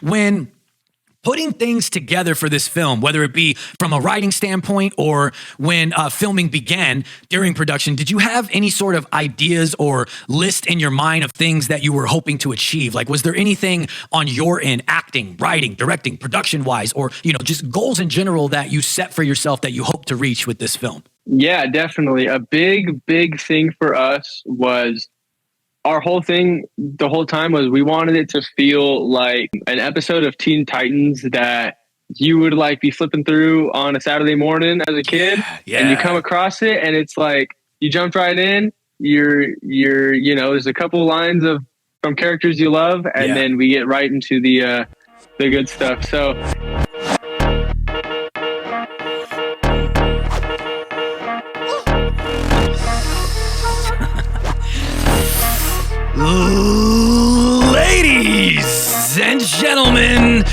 when putting things together for this film, whether it be from a writing standpoint or when filming began during production, did you have any sort of ideas or list in your mind of things that you were hoping to achieve? Like, was there anything on your end, acting, writing, directing, production-wise, or, just goals in general that you set for yourself that you hope to reach with this film? Yeah, definitely. A big thing for us was our whole thing the whole time was we wanted it to feel like an episode of Teen Titans that you would like be flipping through on a Saturday morning as a kid. Yeah. And you come across it and it's like you jumped right in. You're there's a couple lines from characters you love, and then we get right into the good stuff. So ladies and gentlemen,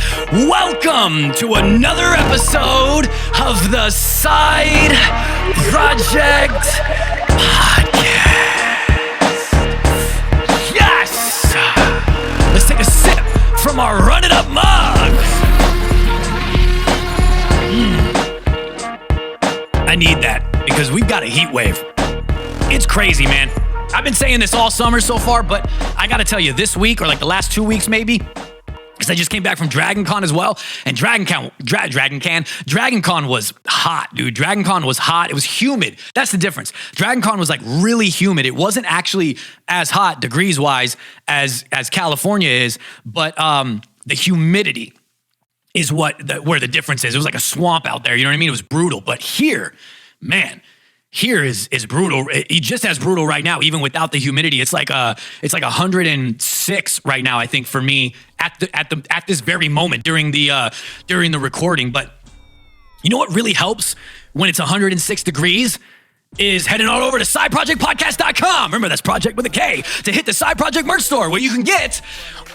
welcome to another episode of the Side Project Podcast. Yes! Let's take a sip from our Run It Up mug. I need that because we've got a heat wave. It's crazy, man. I've been saying this all summer so far, but I gotta tell you, this week, or like the last 2 weeks maybe, because I just came back from Dragon Con as well, and Dragon Con was hot, dude. Dragon Con was hot. It was humid. That's the difference. Dragon Con was like really humid. It wasn't actually as hot degrees-wise as California is, but the humidity is where the difference is. It was like a swamp out there, you know what I mean? It was brutal. But here, man, here is brutal. It's just as brutal right now, even without the humidity. It's like 106 right now, I think, for me at this very moment during the recording. But you know what really helps when it's 106 degrees is heading all over to sideprojectpodcast.com. Remember, that's Project with a K, to hit the Side Project merch store where you can get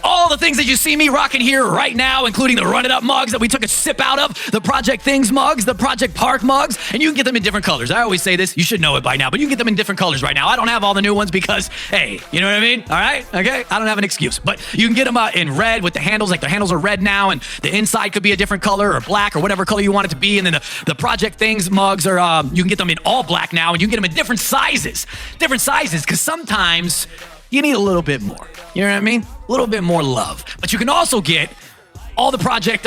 all the things that you see me rocking here right now, including the Run It Up mugs that we took a sip out of, the Project Things mugs, the Project Park mugs, and you can get them in different colors. I always say this, you should know it by now, but you can get them in different colors right now. I don't have all the new ones because, hey, you know what I mean? All right? Okay? I don't have an excuse, but you can get them in red with the handles, like the handles are red now, and the inside could be a different color or black or whatever color you want it to be, and then the Project Things mugs are, you can get them in all black now, and you can get them in different sizes, because sometimes you need a little bit more. You know what I mean? A little bit more love. But you can also get all the project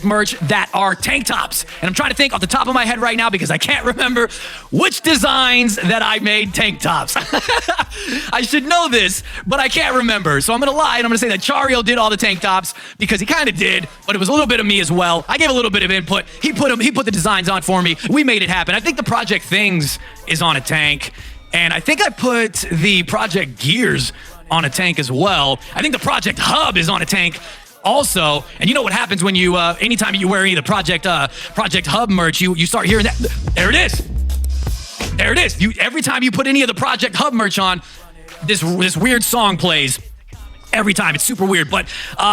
merch that are tank tops. And I'm trying to think off the top of my head right now because I can't remember which designs that I made tank tops. I should know this, but I can't remember. So I'm going to lie and I'm going to say that Chario did all the tank tops because he kind of did, but it was a little bit of me as well. I gave a little bit of input. He put the designs on for me. We made it happen. I think the Project Things is on a tank. And I think I put the Project Gears on a tank as well. I think the Project Hub is on a tank also. And you know what happens when you, anytime you wear any of the Project Hub merch, you start hearing that. There it is. There it is. Every time you put any of the Project Hub merch on, this weird song plays. Every time. It's super weird, but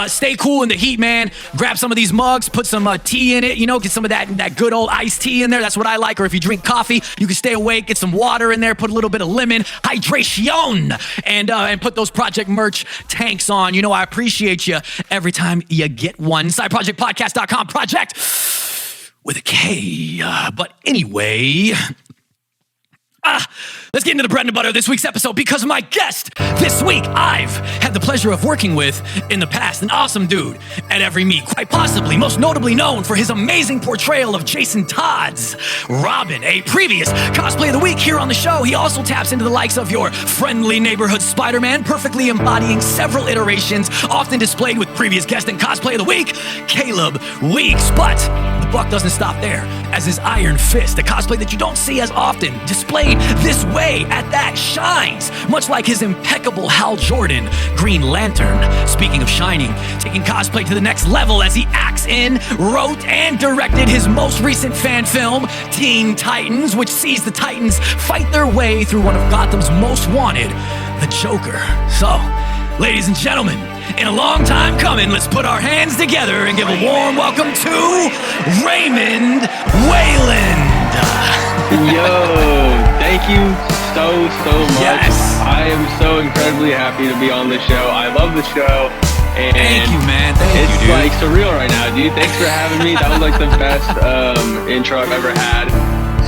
stay cool in the heat, man. Grab some of these mugs, put some tea in it, get some of that good old iced tea in there. That's what I like. Or if you drink coffee, you can stay awake, get some water in there, put a little bit of lemon, hydration, and put those Project merch tanks on. I appreciate you every time you get one. SideProjectPodcast.com, Project with a K. But anyway, let's get into the bread and butter of this week's episode because my guest this week I've had the pleasure of working with in the past. An awesome dude at every meet, quite possibly most notably known for his amazing portrayal of Jason Todd Robin, a previous Cosplay of the Week here on the show. He also taps into the likes of your friendly neighborhood Spider-Man, perfectly embodying several iterations, often displayed with previous guest and Cosplay of the Week, Caleb Weeks. But the buck doesn't stop there, as his Iron Fist, a cosplay that you don't see as often, displayed this way at that, shines, much like his impeccable Hal Jordan Green Lantern. Speaking of shining, taking cosplay to the next level as he acts in, wrote, and directed his most recent fan film, Teen Titans, which sees the Titans fight their way through one of Gotham's most wanted, the Joker. So, ladies and gentlemen, in a long time coming, let's put our hands together and give a warm welcome to Raymond Weijland. Yo, thank you so much. Yes. I am so incredibly happy to be on the show. I love the show, And Thank you, man. Thank it's you, dude. like surreal right now, dude. Thanks for having me. That was like the best intro I've ever had.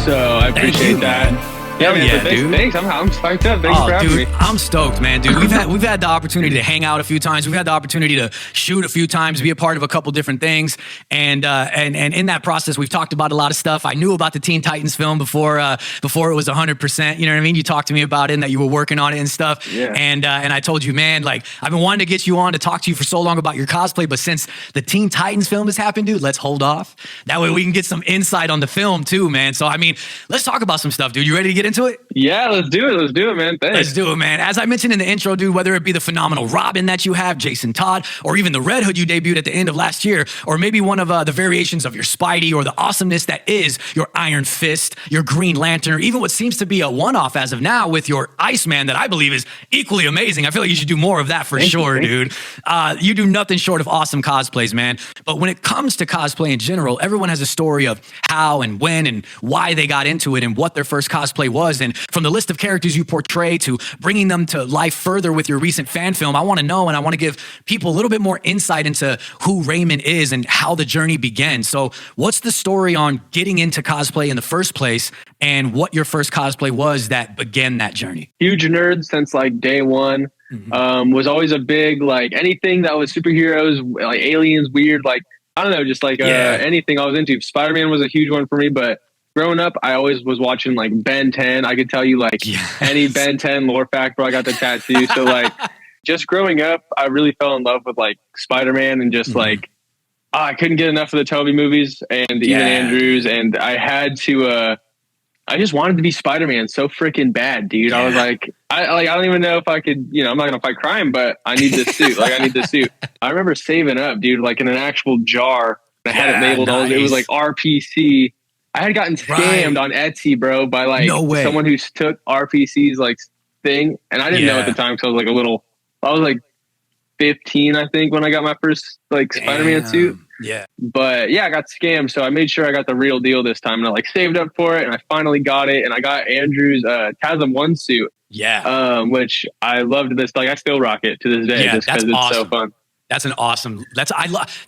So I appreciate that. Man. Yeah, man, yeah, dude. Thanks. I'm psyched up. Thanks for having me. I'm stoked, man, dude. We've had the opportunity to hang out a few times. We've had the opportunity to shoot a few times, be a part of a couple different things, and in that process, we've talked about a lot of stuff. I knew about the Teen Titans film before it was 100%. You know what I mean? You talked to me about it and that you were working on it and stuff. Yeah. And I told you, man, like I've been wanting to get you on to talk to you for so long about your cosplay, but since the Teen Titans film has happened, dude, let's hold off. That way we can get some insight on the film too, man. So I mean, let's talk about some stuff, dude. You ready to get into it? Yeah, let's do it. Let's do it, man. Thanks. Let's do it, man. As I mentioned in the intro, dude, whether it be the phenomenal Robin that you have, Jason Todd, or even the Red Hood you debuted at the end of last year, or maybe one of the variations of your Spidey, or the awesomeness that is your Iron Fist, your Green Lantern, or even what seems to be a one-off as of now with your Iceman that I believe is equally amazing. I feel like you should do more of that for sure, dude. You do nothing short of awesome cosplays, man. But when it comes to cosplay in general, everyone has a story of how and when and why they got into it and what their first cosplay was. And from the list of characters you portray to bringing them to life further with your recent fan film, I want to know and I want to give people a little bit more insight into who Raymond is and how the journey began. So what's the story on getting into cosplay in the first place and what your first cosplay was that began that journey? Huge nerd since like day one. Was always a big, like anything that was superheroes, like aliens, weird, like, I don't know, just like anything I was into. Spider-Man was a huge one for me, but growing up, I always was watching like Ben 10. I could tell you like any Ben 10 lore fact, bro. I got the tattoo. So like just growing up, I really fell in love with like Spider-Man and just like, I couldn't get enough of the Tobey movies and even Andrews. And I had to, I just wanted to be Spider-Man so freaking bad, dude. I was like, I don't even know if I could, you know, I'm not going to fight crime, but I need this suit. Like I need this suit. I remember saving up, dude, like in an actual jar. I had it labeled. It was like RPC. I had gotten scammed on Etsy, bro, by like someone who took RPC's like thing. And I didn't know at the time because I was like 15, I think, when I got my first like Spider-Man suit. Yeah. But yeah, I got scammed. So I made sure I got the real deal this time. And I like saved up for it and I finally got it. And I got Andrew's TASM 1 suit. Yeah. Which I loved this. Like I still rock it to this day just because it's so fun. That's an awesome.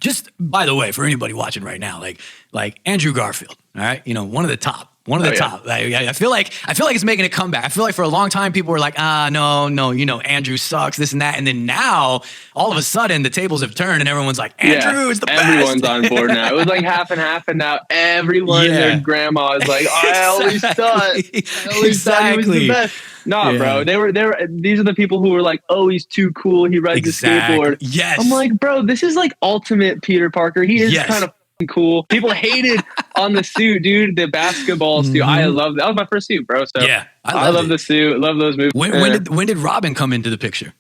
Just by the way, for anybody watching right now, like Andrew Garfield, all right, you know, one of the top. Top. Like, I feel like it's making a comeback. I feel like for a long time people were like, no, you know, Andrew sucks, this and that, and then now all of a sudden the tables have turned and everyone's like, Andrew is the best. Everyone's on board now. It was like half and half, and now everyone and their grandma is like, I always thought he was the best. Nah, bro. They were. These are the people who were like, "Oh, he's too cool. He rides a skateboard." Yes. I'm like, bro, this is like ultimate Peter Parker. He is kind of cool. People hated on the suit, dude. The basketball suit. I love that. Was my first suit, bro. So yeah, I love the suit. Love those movies. When did Robin come into the picture?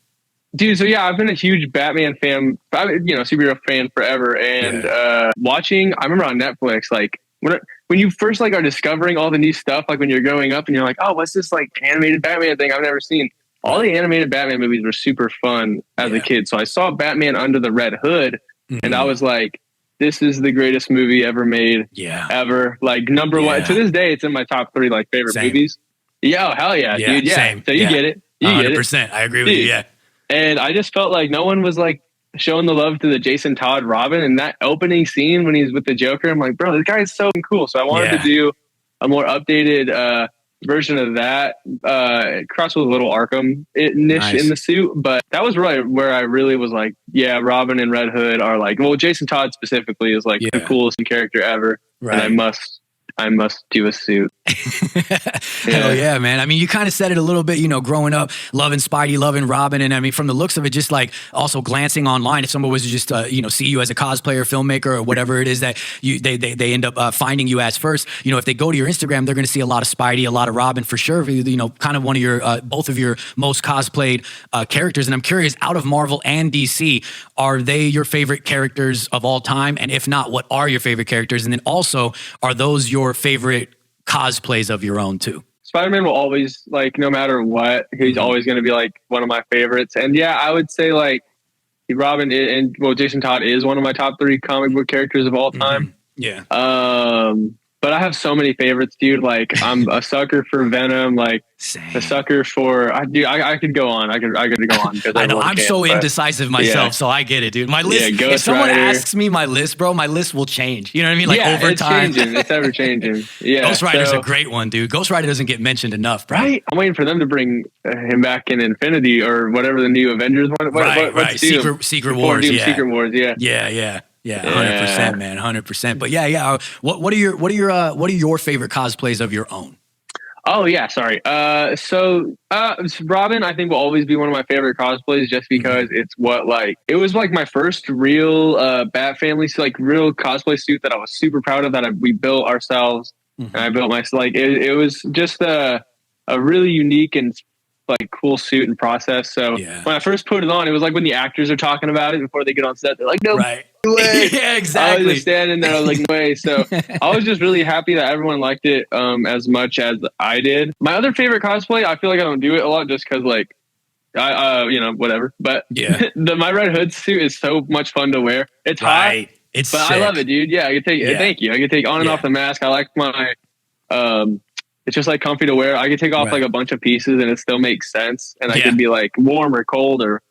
Dude, so yeah, I've been a huge Batman fan, you know, superhero fan forever. And watching, I remember on Netflix, like when you first like are discovering all the new stuff, like when you're growing up and you're like, oh, what's this like animated Batman thing I've never seen? All the animated Batman movies were super fun as a kid. So I saw Batman Under the Red Hood and I was like, this is the greatest movie ever made. Ever. Like number one. To this day, it's in my top 3 like favorite movies. Yeah, oh, hell yeah, dude. Yeah. Same. So you get it. You 100%. Get it. 100%. I agree with you. Yeah. And I just felt like no one was like showing the love to the Jason Todd Robin, and that opening scene when he's with the Joker, I'm like, bro, this guy is so cool. So I wanted to do a more updated version of that. Cross with a little Arkham-ish in the suit, but that was right where I really was like, yeah, Robin and Red Hood are like, well, Jason Todd specifically is like the coolest character ever, and I must do a suit. Hell yeah, man. I mean, you kind of said it a little bit, you know, growing up, loving Spidey, loving Robin. And I mean, from the looks of it, just like also glancing online, if someone was to just, you know, see you as a cosplayer, filmmaker, or whatever it is that they end up finding you as first, you know, if they go to your Instagram, they're going to see a lot of Spidey, a lot of Robin for sure. You know, kind of one of your, both of your most cosplayed characters. And I'm curious, out of Marvel and DC, are they your favorite characters of all time? And if not, what are your favorite characters? And then also, are those your favorite cosplays of your own too? Spider-Man will always, like, no matter what, he's always going to be like one of my favorites. And yeah, I would say like Robin and Jason Todd is one of my top 3 comic book characters of all time. Yeah. But I have so many favorites, dude. Like I'm a sucker for Venom, like Same. a sucker for I could go on. I could go on because I know I'm so indecisive myself, so I get it, dude. My list, if someone asks me my list, bro, my list will change. You know what I mean? Like over time. It's changing. It's ever changing. Yeah. Ghost Rider's a great one, dude. Ghost Rider doesn't get mentioned enough, bro. Right? I'm waiting for them to bring him back in Infinity or whatever the new Avengers one. Right. Secret Wars. Yeah. Secret Wars. Yeah. Yeah, 100%, man, 100%. But yeah. What are your favorite cosplays of your own? Oh yeah, sorry. So Robin, I think will always be one of my favorite cosplays, just because it's it was like my first real Bat Family, like real cosplay suit that I was super proud of that we built ourselves, and I built myself. Like it was just a really unique and like cool suit and process. So when I first put it on, it was like when the actors are talking about it before they get on set, they're like, no way. Yeah, exactly. I was just standing there, I was like, no way. So I was just really happy that everyone liked it as much as I did. My other favorite cosplay, I feel like I don't do it a lot just because like I whatever. But my Red Hood suit is so much fun to wear. It's hot. It's but sick. I love it, dude. Yeah, I can take thank you. I can take on and off the mask. I like my it's just like comfy to wear. I can take off like a bunch of pieces and it still makes sense. And I can be like warm or cold or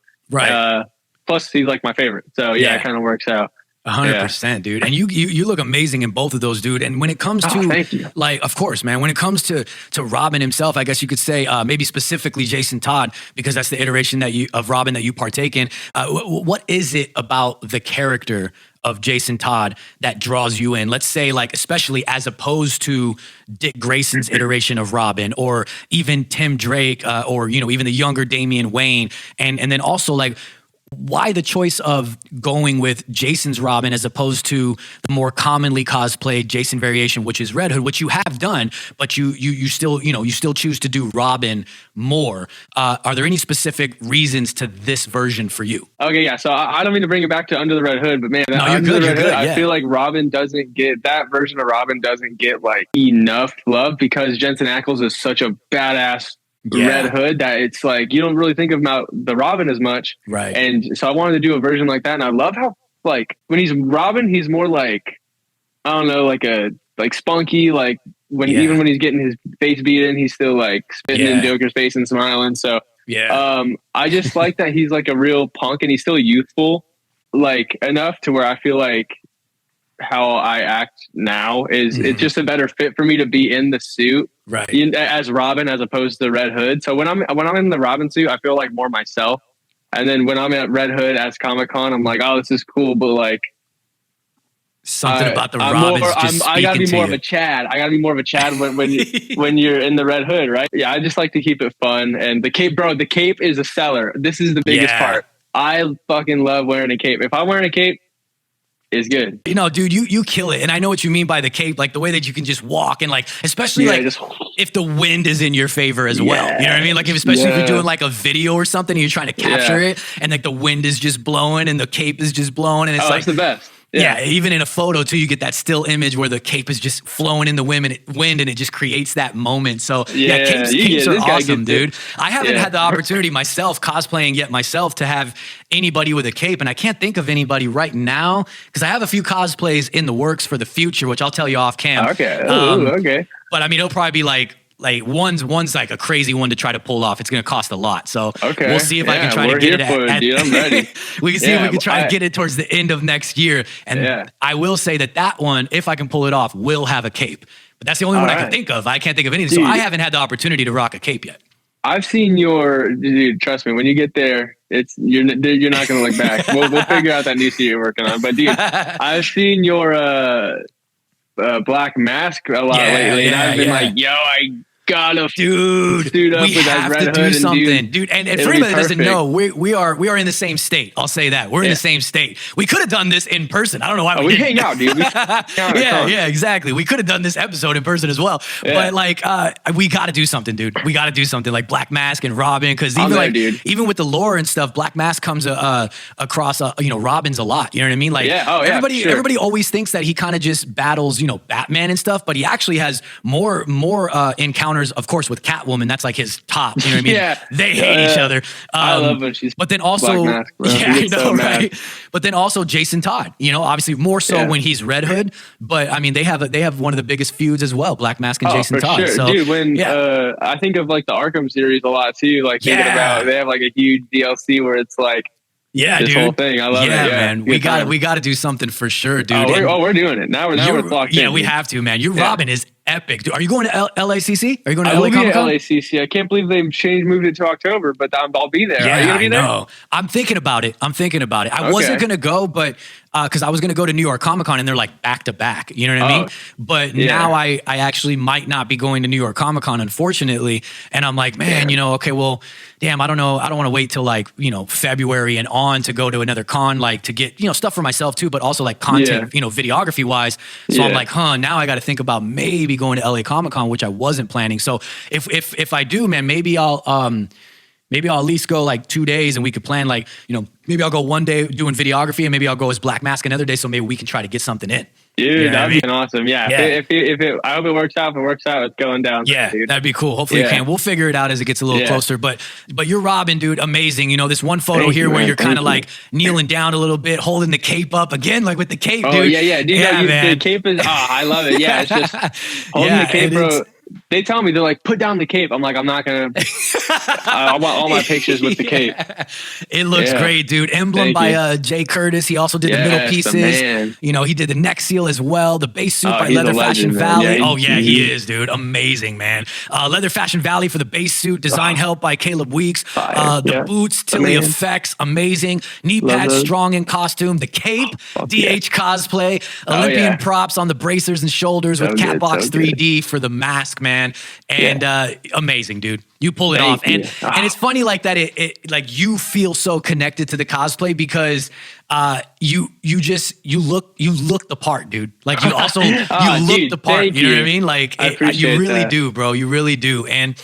plus he's like my favorite. So it kind of works out. 100%, dude. And you look amazing in both of those, dude. And when it comes to like, of course, man, when it comes to Robin himself, I guess you could say maybe specifically Jason Todd, because that's the iteration of Robin that you partake in. What is it about the character of Jason Todd that draws you in? Let's say, like, especially as opposed to Dick Grayson's iteration of Robin, or even Tim Drake, or even the younger Damian Wayne, and then also like, why the choice of going with Jason's Robin as opposed to the more commonly cosplayed Jason variation, which is Red Hood, which you have done, but you still choose to do Robin more. Are there any specific reasons to this version for you? Okay, yeah. So I don't mean to bring it back to Under the Red Hood, but man, Under the Red Hood, I feel like that version of Robin doesn't get like enough love because Jensen Ackles is such a badass Red Hood that it's like you don't really think about the Robin as much, right? And so I wanted to do a version like that, and I love how like when he's Robin, he's more like I don't know, like spunky, like even when he's getting his face beat in, he's still like spitting in Joker's face and smiling. So I just like that he's like a real punk and he's still youthful, like enough to where I feel like how I act now is it's just a better fit for me to be in the suit, right? As Robin, as opposed to Red Hood. So when I'm in the Robin suit, I feel like more myself. And then when I'm at Red Hood as Comic-Con, I'm like, oh, this is cool, but like something about the Robin. I gotta be more of a Chad. I gotta be more of a Chad when you're in the Red Hood, right? Yeah, I just like to keep it fun. And the cape, bro, the cape is a seller. This is the biggest part. I fucking love wearing a cape. If I'm wearing a cape, is good. Dude, you kill it. And I know what you mean by the cape, like the way that you can just walk and like, especially if the wind is in your favor as well. You know what I mean? Like especially if you're doing like a video or something and you're trying to capture it and like the wind is just blowing and the cape is just blowing and it's like it's the best. Yeah, even in a photo too, you get that still image where the cape is just flowing in the wind and it just creates that moment. So capes are awesome, dude. I haven't had the opportunity myself, cosplaying yet myself, to have anybody with a cape. And I can't think of anybody right now because I have a few cosplays in the works for the future, which I'll tell you off cam. Okay. Okay. But I mean, it'll probably be like one's like a crazy one to try to pull off. It's going to cost a lot. So we'll see if I can try to get it dude, I'm ready. We can see if we can try to get it towards the end of next year. And I will say that one, if I can pull it off, will have a cape. But that's the only one I can think of. I can't think of anything. Dude, so I haven't had the opportunity to rock a cape yet. I've seen dude, trust me, when you get there, you're not going to look back. We'll figure out that new suit you're working on. But dude, I've seen your Black Mask a lot lately, and I've been like, yo, I gotta suit up with that Red Hood something, dude. And for anybody that doesn't know, we are in the same state. I'll say that we're in the same state. We could have done this in person. I don't know why we didn't. Hang out, dude. Yeah, exactly. We could have done this episode in person as well. But like, we got to do something, dude. We got to do something like Black Mask and Robin, because even with the lore and stuff, Black Mask comes across Robin's a lot. You know what I mean? Like everybody always thinks that he kind of just battles Batman and stuff, but he actually has more encounters encounters, of course, with Catwoman. That's like his top. You know what I mean? Yeah. They hate each other. I love when she's but then also, Black Mask, bro. yeah, I know, so right? But then also Jason Todd. You know, obviously more so when he's Red Hood. But I mean, they have one of the biggest feuds as well, Black Mask and Jason Todd. Sure. So, dude, when I think of like the Arkham series a lot too. Like thinking about, they have like a huge DLC where it's like. Yeah, this dude. whole thing. I love it. Yeah, man. We got to do something for sure, dude. We're doing it. Now we're locked in. Yeah, we have to, man. Your Robin is epic, dude. Are you going to LACC? Are you going to LA LA Comic Con? LACC. I can't believe they've moved it to October, but I'll be there. Yeah, Are you gonna be there? I know. I'm thinking about it. I wasn't going to go, but because I was going to go to New York Comic Con and they're like back to back. You know what I mean? But now I actually might not be going to New York Comic Con, unfortunately. And I'm like, man, you know, okay, well, damn, I don't know. I don't want to wait till like, you know, February and on to go to another con, like to get, you know, stuff for myself too, but also like content, you know, videography wise. So I'm like, now I got to think about maybe going to LA Comic Con, which I wasn't planning. So if I do, man, maybe I'll at least go like 2 days and we could plan like, you know, maybe I'll go one day doing videography and maybe I'll go as Black Mask another day. So maybe we can try to get something in. Dude, you know that'd be awesome. Yeah. I hope it works out. If it works out, it's going down. Yeah, dude. that'd be cool. Hopefully you can. We'll figure it out as it gets a little closer. But you're Robin, dude. Amazing. You know, this one photo here where you're kind of like kneeling down a little bit, holding the cape up again, like with the cape, dude. Oh, yeah. Dude, man. The cape is, I love it. Yeah, it's just holding the cape, bro. They tell me, they're like, put down the cape. I'm like, I'm not going to. I want all my pictures with the cape. It looks great, dude. Emblem by Jay Curtis. He also did the middle pieces. You know, he did the neck seal as well. The base suit by Leather Fashion Valley. He is, dude. Amazing, man. Leather Fashion Valley for the base suit. Design help by Caleb Weeks. The boots, Tilly Effects. Amazing. Knee pads, strong in costume. The cape, DH Cosplay. Olympian props on the bracers and shoulders with Catbox 3D for the mask, man. And amazing, dude. You pull it off. And it's funny like that. It like you feel so connected to the cosplay because you look the part, dude. Like you also look the part. You know what I mean? Like you really do, bro. You really do. And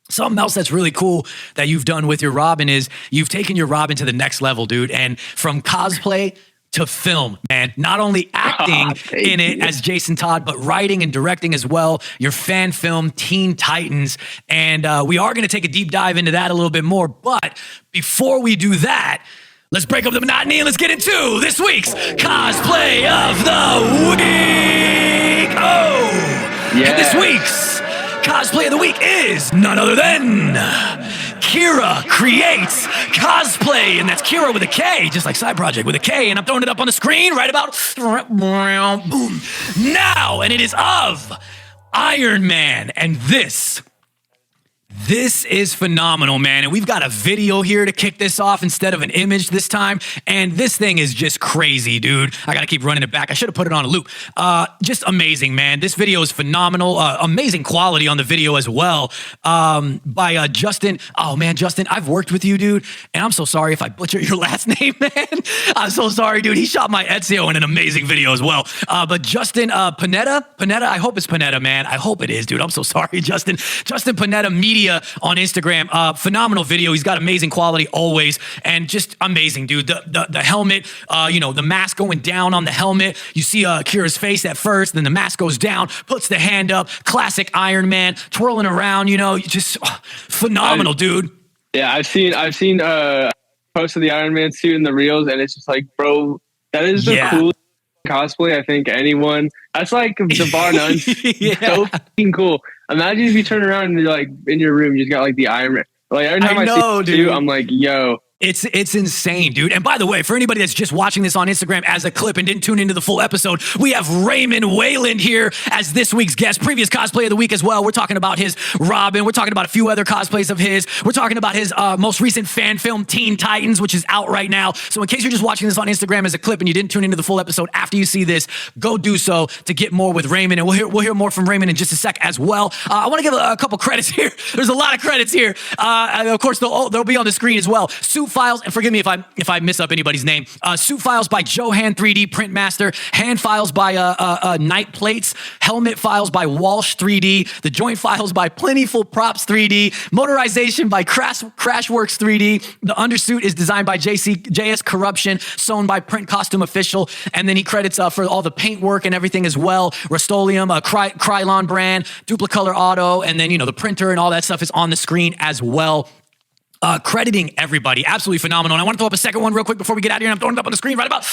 something else that's really cool that you've done with your Robin is you've taken your Robin to the next level, dude. And from cosplay to film, man. Not only acting in it as Jason Todd, but writing and directing as well. Your fan film, Teen Titans. And we are going to take a deep dive into that a little bit more. But before we do that, let's break up the monotony and let's get into this week's Cosplay of the Week. And this week's Cosplay of the Week is none other than Kira Creates Cosplay, and that's Kira with a K, just like Side Project with a K, and I'm throwing it up on the screen right about boom now, and it is of Iron Man, and this is phenomenal, man. And we've got a video here to kick this off instead of an image this time. And this thing is just crazy, dude. I got to keep running it back. I should have put it on a loop. Just amazing, man. This video is phenomenal. Amazing quality on the video as well. By Justin. Oh, man, Justin, I've worked with you, dude. And I'm so sorry if I butcher your last name, man. I'm so sorry, dude. He shot my Ezio in an amazing video as well. But Justin Panetta, I hope it's Panetta, man. I hope it is, dude. I'm so sorry, Justin. Justin Panetta Media on Instagram. Phenomenal video. He's got amazing quality always, and just amazing, dude. The helmet, you know, the mask going down on the helmet. You see Kira's face at first, then the mask goes down, puts the hand up. Classic Iron Man, twirling around, you know, just phenomenal, dude. Yeah, I've seen posts of the Iron Man suit in the reels, and it's just like, bro, that is the coolest cosplay I think anyone. That's like the bar none. So fucking cool. Imagine if you turn around and you're like in your room, you just got like the Iron Man. Like every time I see it too, I'm like, yo. It's insane, dude. And by the way, for anybody that's just watching this on Instagram as a clip and didn't tune into the full episode, we have Raymond Weijland here as this week's guest. Previous Cosplay of the Week as well. We're talking about his Robin. We're talking about a few other cosplays of his. We're talking about his most recent fan film, Teen Titans, which is out right now. So in case you're just watching this on Instagram as a clip and you didn't tune into the full episode after you see this, go do so to get more with Raymond. And we'll hear more from Raymond in just a sec as well. I want to give a couple credits here. There's a lot of credits here. Of course, they'll be on the screen as well. Suit Files, and forgive me if I miss up anybody's name. Suit Files by Johan 3D Printmaster, Hand Files by Night Plates, Helmet Files by Walsh 3D, The Joint Files by Plentiful Props 3D, Motorization by Crashworks 3D. The undersuit is designed by JS Corruption, sewn by Print Costume Official, and then he credits for all the paint work and everything as well. Rust-Oleum, Krylon brand, Duplicolor Auto, and then the printer and all that stuff is on the screen as well. Crediting everybody. Absolutely phenomenal. And I want to throw up a second one real quick before we get out of here. And I'm throwing it up on the screen right about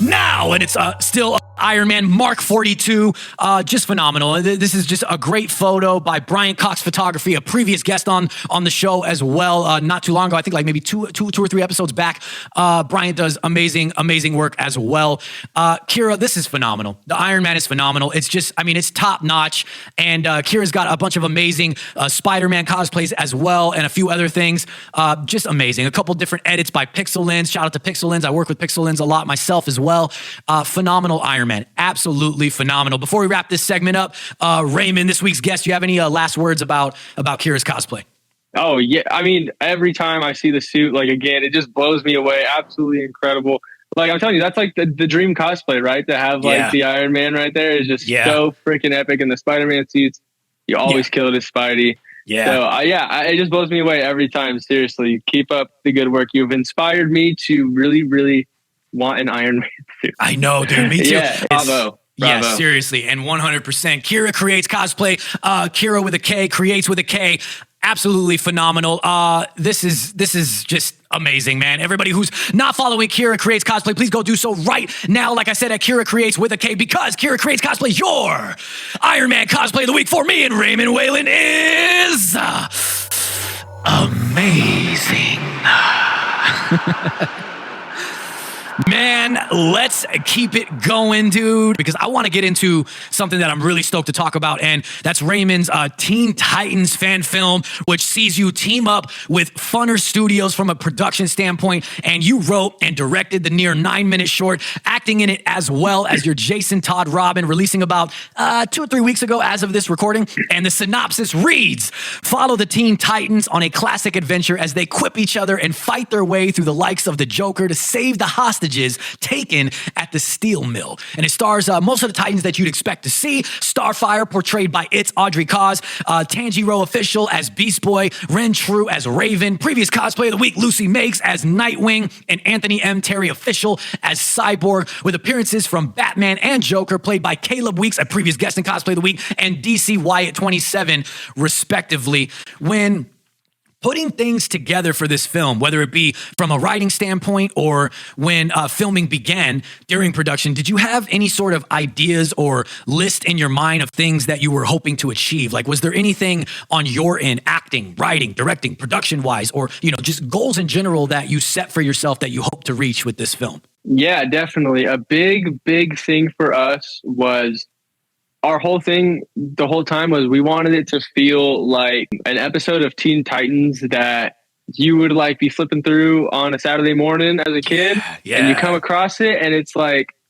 now. And it's still Iron Man Mark 42. Just phenomenal. This is just a great photo by Brian Cox Photography, a previous guest on the show as well. Not too long ago, I think like maybe two or three episodes back. Brian does amazing work as well. Kira, this is phenomenal. The Iron Man is phenomenal. It's just, it's top notch. And Kira's got a bunch of amazing Spider-Man cosplays as well, and a few other things. Just amazing. A couple different edits by Pixel Lens. Shout out to Pixel Lens. I work with Pixel Lens a lot myself as well. Phenomenal Iron Man. Absolutely phenomenal. Before we wrap this segment up, Raymond, this week's guest, do you have any last words about Kira's cosplay? Oh, yeah. Every time I see the suit, again, it just blows me away. Absolutely incredible. I'm telling you, that's the dream cosplay, right? To have the Iron Man right there is just so freaking epic. And the Spider-Man suits, you always kill it as Spidey. Yeah. So, it just blows me away every time. Seriously, keep up the good work. You've inspired me to really, really want an Iron Man suit. I know, dude. Me too. Yeah, bravo. Yeah, seriously. And 100%. Kira creates cosplay. Kira with a K, creates with a K. Absolutely phenomenal. This is just amazing, man. Everybody who's not following Kira Creates Cosplay, please go do so right now. Like I said, at Kira Creates with a K, because Kira Creates Cosplay, your Iron Man cosplay of the week for me and Raymond Weijland is amazing. Man, let's keep it going, dude, because I want to get into something that I'm really stoked to talk about, and that's Raymond's Teen Titans fan film, which sees you team up with Funner Studios from a production standpoint, and you wrote and directed the near 9-minute short, acting in it as well as your Jason Todd Robin, releasing about 2 or 3 weeks ago as of this recording, and the synopsis reads, follow the Teen Titans on a classic adventure as they quip each other and fight their way through the likes of the Joker to save the hostages taken at the steel mill. And it stars most of the Titans that you'd expect to see. Starfire, portrayed by its Audrey Cause, Tanjiro Official as Beast Boy, Ren True as Raven, previous cosplay of the week, Lucy Makes as Nightwing, and Anthony M. Terry Official as Cyborg, with appearances from Batman and Joker, played by Caleb Weeks, a previous guest in cosplay of the week, and DC Wyatt 27, respectively. When putting things together for this film, whether it be from a writing standpoint or when filming began during production, did you have any sort of ideas or list in your mind of things that you were hoping to achieve? Was there anything on your end, acting, writing, directing, production-wise, or, just goals in general that you set for yourself that you hope to reach with this film? Yeah, definitely. A big thing for us was, our whole thing the whole time was, we wanted it to feel like an episode of Teen Titans that you would be flipping through on a Saturday morning as a kid, and you come across it, and it's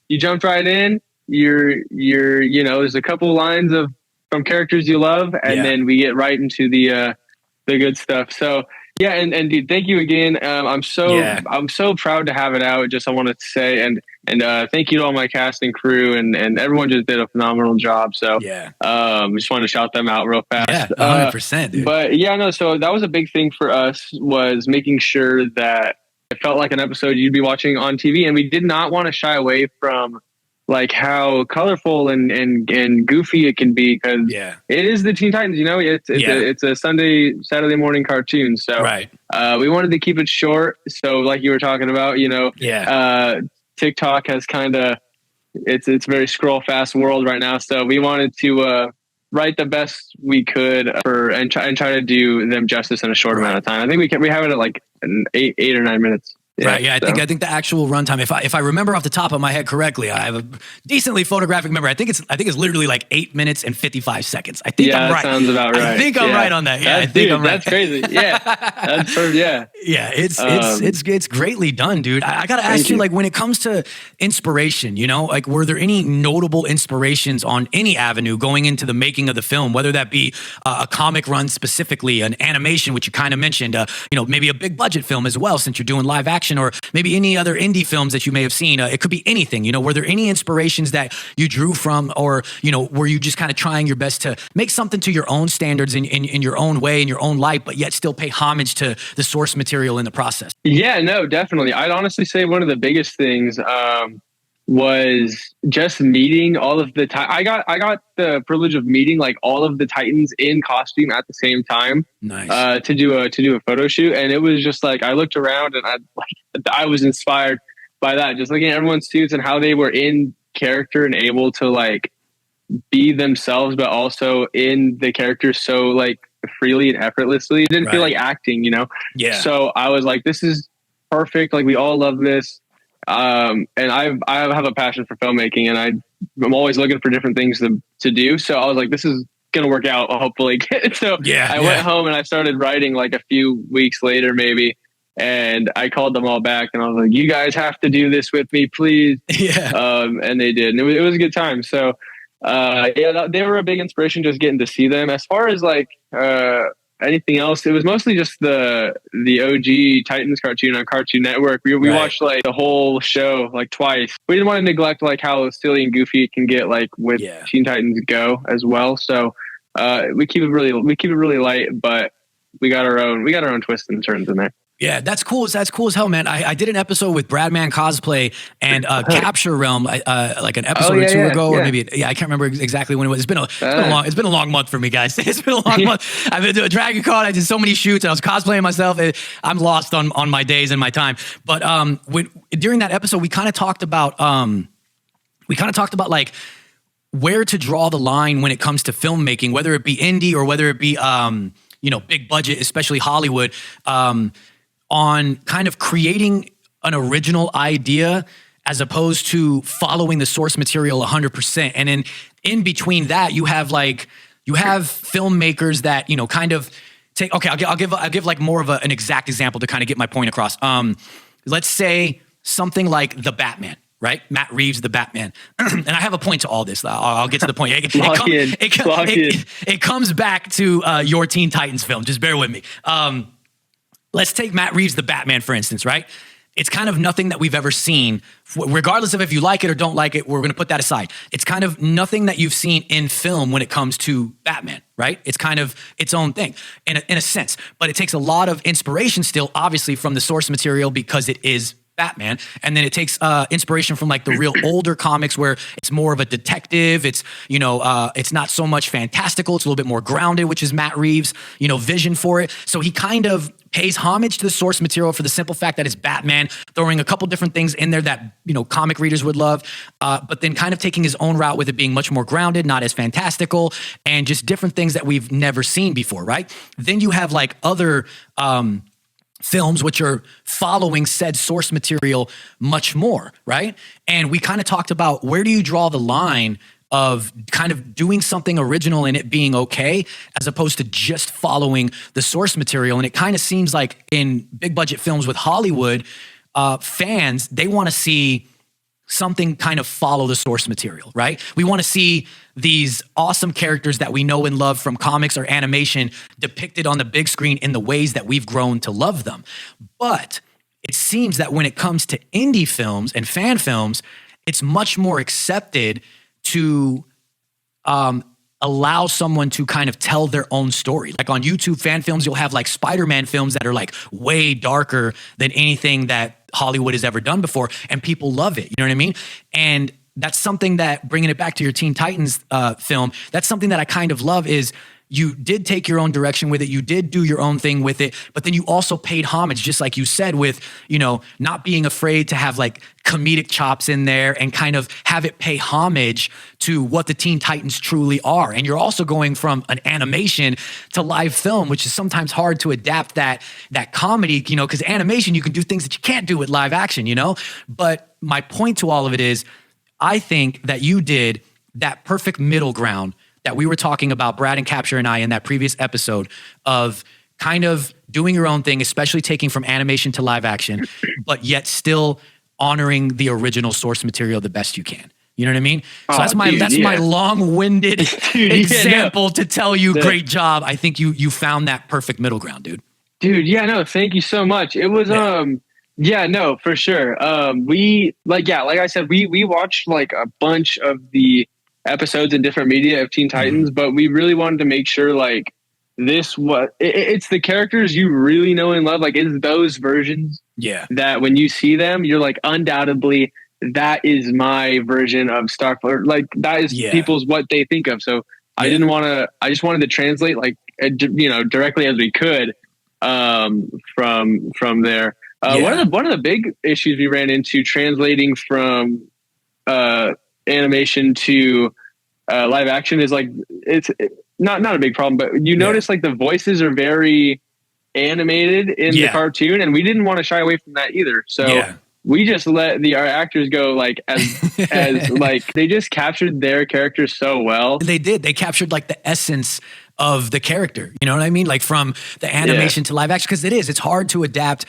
you jumped right in. You're there's a couple lines from characters you love, and then we get right into the good stuff. So yeah, and dude, thank you again. I'm so proud to have it out. I wanted to say, and thank you to all my cast and crew, and everyone just did a phenomenal job. So just wanted to shout them out real fast. Yeah, 100%, dude. But so that was a big thing for us, was making sure that it felt like an episode you'd be watching on TV, and we did not want to shy away from how colorful and goofy it can be, because it is the Teen Titans. It's a Saturday morning cartoon. So we wanted to keep it short. So like you were talking about, TikTok has it's very scroll fast world right now. So we wanted to write the best we could and try to do them justice in a short amount of time. I think we have it at 8 or 9 minutes. Right. Yeah. I think the actual runtime, if I remember off the top of my head correctly, I have a decently photographic memory. I think it's literally like 8 minutes and 55 seconds. I think I'm right. That sounds about right. I think I'm right on that. Yeah. I think I'm right. That's crazy. Yeah. That's perfect. Yeah. Yeah. It's greatly done, dude. I got to ask you, like, when it comes to inspiration, you know, like, were there any notable inspirations on any avenue going into the making of the film, whether that be a comic run specifically, an animation, which you kind of mentioned, you know, maybe a big budget film as well, since you're doing live action, or maybe any other indie films that you may have seen. It could be anything, you know. Were there any inspirations that you drew from, or, you know, were you just kind of trying your best to make something to your own standards in your own way, in your own light, but yet still pay homage to the source material in the process? Yeah, no, definitely. I'd honestly say one of the biggest things was just meeting all of the I got the privilege of meeting like all of the Titans in costume at the same time. Nice. To do a photo shoot, and it was just like I looked around and I was inspired by that, just looking at everyone's suits and how they were in character and able to like be themselves, but also in the character so like freely and effortlessly. It didn't feel like acting, you know? Yeah. So I was like, this is perfect. Like, we all love this. And I have a passion for filmmaking, and I'm always looking for different things to do. So I was like, this is going to work out, hopefully. So I went home and I started writing like a few weeks later, maybe. And I called them all back and I was like, you guys have to do this with me, please. Yeah. And they did. And it was a good time. So, they were a big inspiration, just getting to see them. As far as like, anything else, it was mostly just the OG Titans cartoon on Cartoon Network. We watched like the whole show like twice. We didn't want to neglect like how silly and goofy it can get like with Teen Titans Go as well. So we keep it really light, but we got our own twists and turns in there. Yeah, that's cool. That's cool as hell, man. I did an episode with Bradman Cosplay and Capture Realm, like an episode or two ago, or maybe I can't remember exactly when it was. It's been a long month for me, guys. It's been a long month. I've been doing Dragon Con. I did so many shoots, and I was cosplaying myself. I'm lost on my days and my time. But during that episode, we kind of talked about like where to draw the line when it comes to filmmaking, whether it be indie or whether it be big budget, especially Hollywood. On kind of creating an original idea as opposed to following the source material 100%. And in between that, you have filmmakers that, you know, kind of take, okay, I'll give like more of an exact example to kind of get my point across. Let's say something like The Batman, right? Matt Reeves, The Batman. And I have a point to all this. I'll get to the point. It comes back to your Teen Titans film. Just bear with me. Let's take Matt Reeves' The Batman, for instance, right? It's kind of nothing that we've ever seen, regardless of if you like it or don't like it. We're going to put that aside. It's kind of nothing that you've seen in film when it comes to Batman, right? It's kind of its own thing in a sense, but it takes a lot of inspiration still, obviously, from the source material because it is Batman. And then it takes inspiration from like the real older comics where it's more of a detective. It's, it's not so much fantastical. It's a little bit more grounded, which is Matt Reeves', vision for it. So he kind of pays homage to the source material for the simple fact that it's Batman, throwing a couple different things in there that, comic readers would love, but then kind of taking his own route with it being much more grounded, not as fantastical, and just different things that we've never seen before, right? Then you have like other films which are following said source material much more, right? And we kind of talked about where do you draw the line of kind of doing something original and it being okay, as opposed to just following the source material. And it kind of seems like in big budget films with Hollywood, fans, they want to see something kind of follow the source material, right? We want to see these awesome characters that we know and love from comics or animation depicted on the big screen in the ways that we've grown to love them. But it seems that when it comes to indie films and fan films, it's much more accepted to allow someone to kind of tell their own story. Like on YouTube fan films, you'll have like Spider-Man films that are like way darker than anything that Hollywood has ever done before, and people love it. You know what I mean? And that's something that, bringing it back to your Teen Titans film, that's something that I kind of love is you did take your own direction with it. You did do your own thing with it, but then you also paid homage, just like you said, with, you know, not being afraid to have like comedic chops in there and kind of have it pay homage to what the Teen Titans truly are. And you're also going from an animation to live film, which is sometimes hard to adapt that comedy, you know, because animation, you can do things that you can't do with live action, you know? But my point to all of it is, I think that you did that perfect middle ground that we were talking about, Brad and Capture and I, in that previous episode, of kind of doing your own thing, especially taking from animation to live action, but yet still honoring the original source material the best you can. You know what I mean? So that's my long-winded example to tell you, great job. I think you found that perfect middle ground, dude. Dude, yeah, no, thank you so much. It was yeah, no, for sure. We like I said, we watched like a bunch of the episodes in different media of Teen Titans, but we really wanted to make sure like it's the characters you really know and love. Like it's those versions that when you see them, you're like, undoubtedly that is my version of Starfire. Like that is people's what they think of. So I just wanted to translate like, you know, directly as we could from there. One of the big issues we ran into translating from animation to live action is like it's not a big problem, but you notice like the voices are very animated in the cartoon, and we didn't want to shy away from that either. So we just let our actors go like as like they just captured their characters so well. They did. They captured like the essence of the character, you know what I mean? Like from the animation to live action, because it's hard to adapt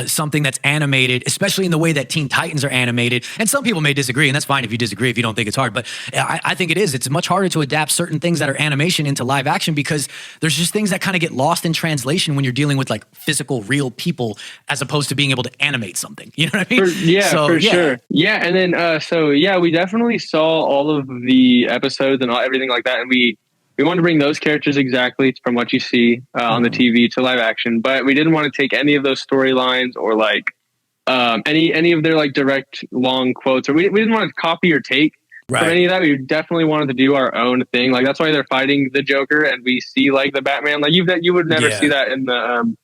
something that's animated, especially in the way that Teen Titans are animated. And some people may disagree, and that's fine if you disagree, if you don't think it's hard. But I think it is. It's much harder to adapt certain things that are animation into live action because there's just things that kind of get lost in translation when you're dealing with like physical, real people as opposed to being able to animate something. You know what I mean? For sure. Yeah, and then we definitely saw all of the episodes and everything like that, and we wanted to bring those characters exactly from what you see on the TV to live action, but we didn't want to take any of those storylines or like any of their like direct long quotes, or we didn't want to copy or take from any of that. We definitely wanted to do our own thing. Like that's why they're fighting the Joker, and we see like the Batman. Like you would never see that in the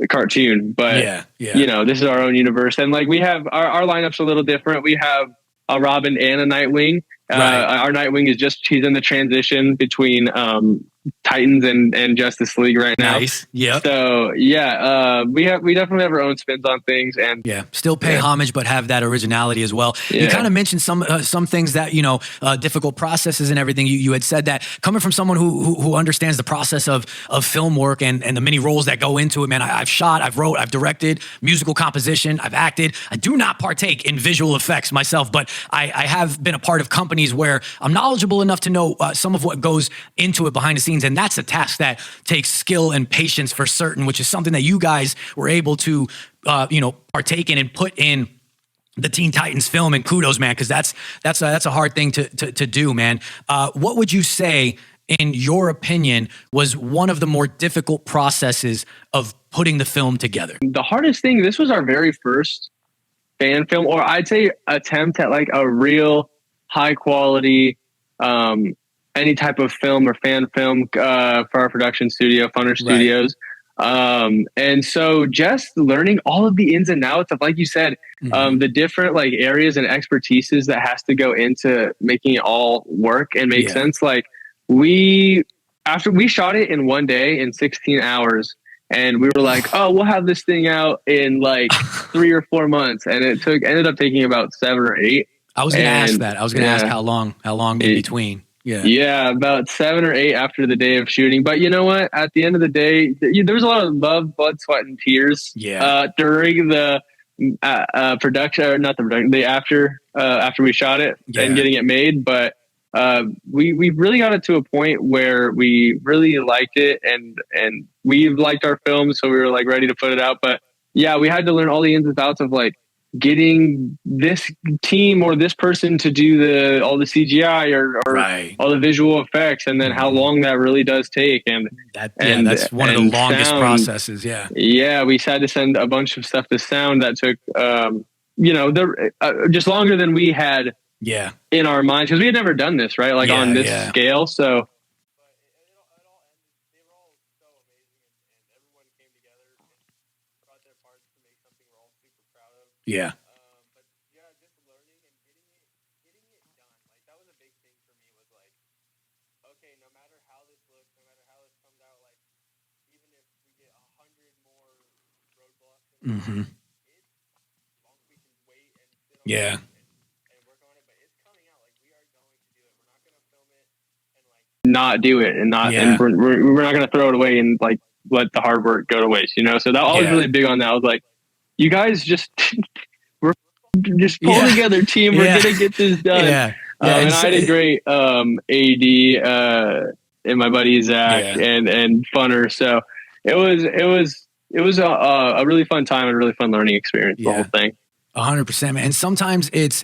cartoon, but you know, this is our own universe, and like we have our lineup's a little different. We have a Robin and a Nightwing. Our Nightwing he's in the transition between Titans and Justice League right now. Nice. Yeah. So we definitely have our own spins on things, and still pay homage, but have that originality as well. You kind of mentioned some things that, you know, difficult processes and everything. You had said that coming from someone who understands the process of film work and the many roles that go into it, man. I've shot, I've wrote, I've directed, musical composition, I've acted. I do not partake in visual effects myself, but I have been a part of companies where I'm knowledgeable enough to know some of what goes into it behind the scenes. And that's a task that takes skill and patience for certain, which is something that you guys were able to, partake in and put in the Teen Titans film. And kudos, man, because that's a hard thing to do, man. What would you say, in your opinion, was one of the more difficult processes of putting the film together? The hardest thing, this was our very first fan film, or I'd say attempt at like a real high quality, any type of film or fan film for our production studio, Funner Studios. And so just learning all of the ins and outs of, like you said, the different like areas and expertises that has to go into making it all work and make sense. Like after we shot it in one day in 16 hours, and we were like, oh, we'll have this thing out in like 3 or 4 months. And it ended up taking about 7 or 8. I was going to ask that. I was going to ask how long in between. Yeah, about 7 or 8 after the day of shooting. But you know what? At the end of the day, there was a lot of love, blood, sweat, and tears during the production, or not the production, the after we shot it and getting it made. But we really got it to a point where we really liked it, and we liked our film, so we were like ready to put it out. But yeah, we had to learn all the ins and outs of like getting this team or this person to do all the CGI or all the visual effects, and then how long that really does take. And that's one of the longest processes. Yeah, we had to send a bunch of stuff to sound that took, just longer than we had in our minds, because we had never done this, right? Like on this scale. So Yeah. But yeah, just learning and getting it done. Like that was a big thing for me. Was like, okay, no matter how this looks, no matter how this comes out, like even if we get 100 more roadblocks in the way, Mm-hmm. it's as long as we can wait and sit on Yeah. it and work on it. But it's coming out. Like we are going to do it. We're not going to film it and like not do it and not Yeah. and we're not going to throw it away and like let the hard work go to waste. You know. So that I was Yeah. really big on that. I was like, you guys just we're just pull Yeah. together, team. We're Yeah. gonna get this done. Yeah. Yeah. And I had a great AD and my buddy Zach Yeah. and Funner. So it was a really fun time and a really fun learning experience. The whole thing. 100%, man. And sometimes it's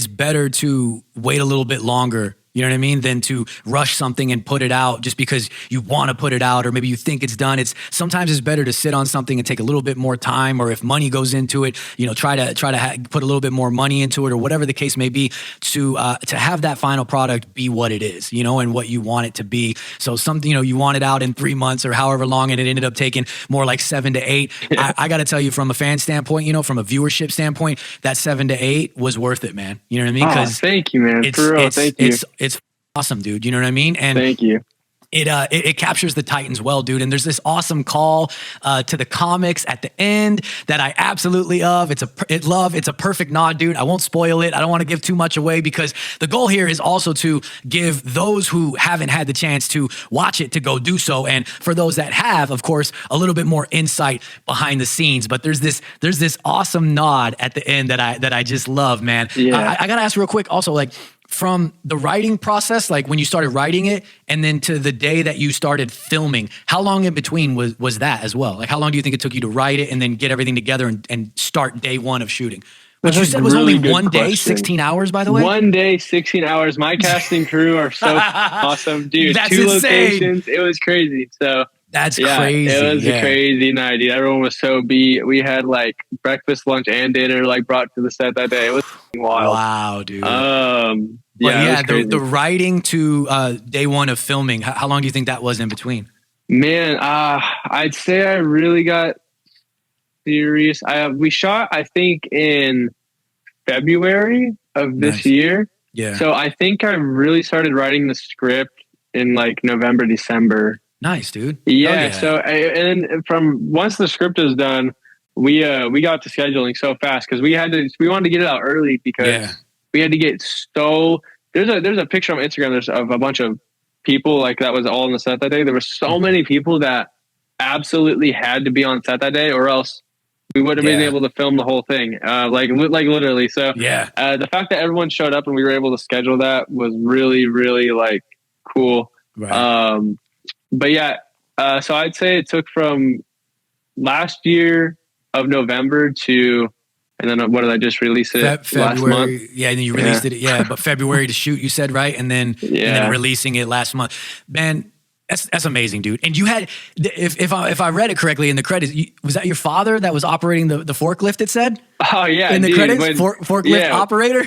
better to wait a little bit longer, you know what I mean, than to rush something and put it out just because you want to put it out, or maybe you think it's done. Sometimes it's better to sit on something and take a little bit more time, or if money goes into it, you know, try to put a little bit more money into it, or whatever the case may be, to have that final product be what it is, you know, and what you want it to be. So something, you know, you want it out in 3 months or however long, and it ended up taking more like 7 to 8. I got to tell you, from a fan standpoint, you know, from a viewership standpoint, that 7 to 8 was worth it, man. You know what I mean? Because thank you, man. For real, thank you. It's awesome, dude. You know what I mean? And thank you. It captures the Titans well, dude. And there's this awesome call to the comics at the end that I absolutely love. It's a perfect nod, dude. I won't spoil it. I don't want to give too much away, because the goal here is also to give those who haven't had the chance to watch it to go do so, and for those that have, of course, a little bit more insight behind the scenes. But there's this awesome nod at the end that I just love, man. Yeah. I gotta ask real quick, also, like, from the writing process, like when you started writing it, and then to the day that you started filming, how long in between was that as well? Like, how long do you think it took you to write it and then get everything together and start day one of shooting? Which you said was really only one day, question. 16 hours, by the way? 1 day, 16 hours. My casting crew are so awesome, dude. That's 2 insane. locations. It was crazy. So that's crazy. It was a crazy night, dude. Everyone was so beat. We had like breakfast, lunch, and dinner like brought to the set that day. It was wild. Wow, dude. The writing to day one of filming, how long do you think that was in between? Man, I'd say I really got serious. We shot, I think, in February of this year. Yeah. So I think I really started writing the script in like November, December. Nice, dude. Yeah. So and from once the script was done, we got to scheduling so fast because we wanted to get it out early because we had to get there's a picture on Instagram of a bunch of people like that was all on the set that day. There were so many people that absolutely had to be on set that day, or else we would have been able to film the whole thing. Like literally. So the fact that everyone showed up and we were able to schedule that was really, really like cool. Right. But yeah, so I'd say it took from last year of November to, and then what did I just release it February? Last month? Yeah, and then you released it. Yeah, but February to shoot, you said, right? And then releasing it last month. Man, that's amazing, dude. And you had, if I read it correctly in the credits, was that your father that was operating the forklift? It said. Oh yeah, in the credits, forklift operator.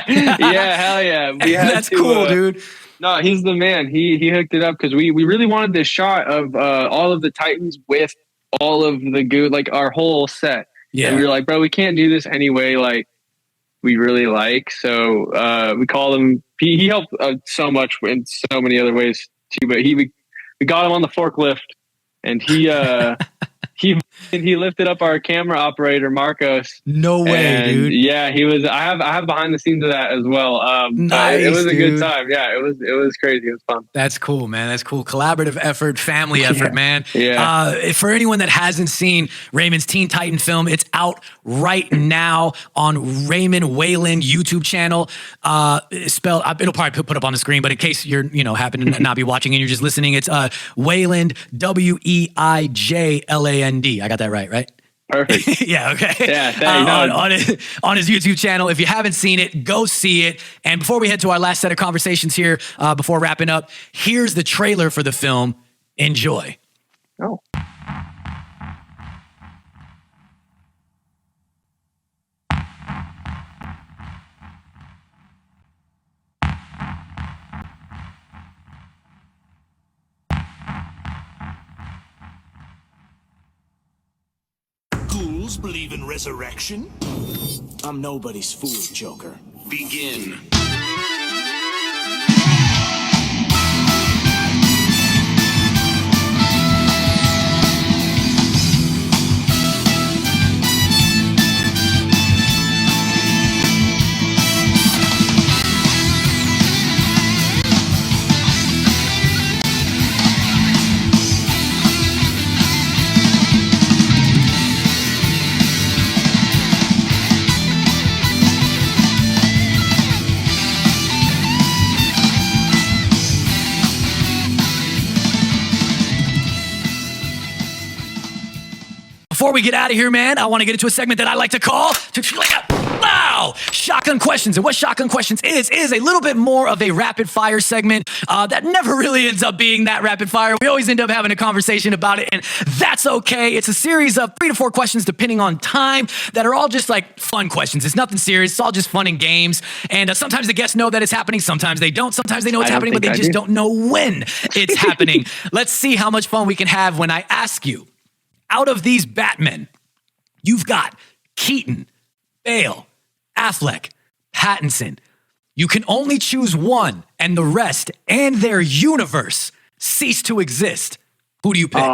Yeah, hell yeah. That's cool, dude. No, he's the man. He hooked it up because we really wanted this shot of all of the Titans with all of the goo, like our whole set. Yeah. And we were like, bro, we can't do this anyway. Like we really like. So we called him. He helped so much in so many other ways too. But we got him on the forklift, and he lifted up our camera operator, Marcos. No way, dude. Yeah, he was. I have behind the scenes of that as well. Nice, it was a dude. good time. Yeah, it was crazy. It was fun. That's cool, man. That's cool. Collaborative effort, family effort, man. Yeah. For anyone that hasn't seen Raymond's Teen Titan film, it's out right now on Raymond Weijland YouTube channel. Spelled. It'll probably put up on the screen, but in case you're happen to not be watching and you're just listening, it's Weijland, Weijland. I got that right? Perfect. Yeah, okay. Yeah, on his YouTube channel. If you haven't seen it, go see it. And before we head to our last set of conversations here, before wrapping up, here's the trailer for the film. Enjoy. Oh. Mortals believe in resurrection? I'm nobody's fool, Joker. Begin. Before we get out of here, man, I want to get into a segment that I like to call Shotgun Questions. And what Shotgun Questions is a little bit more of a rapid fire segment that never really ends up being that rapid fire. We always end up having a conversation about it, and that's okay. It's a series of 3 to 4 questions depending on time that are all just like fun questions. It's nothing serious. It's all just fun and games. And sometimes the guests know that it's happening. Sometimes they don't. Sometimes they know it's happening, but they just don't know when it's happening. Let's see how much fun we can have when I ask you, out of these Batmen, you've got Keaton, Bale, Affleck, Pattinson. You can only choose one, and the rest and their universe cease to exist. Who do you pick?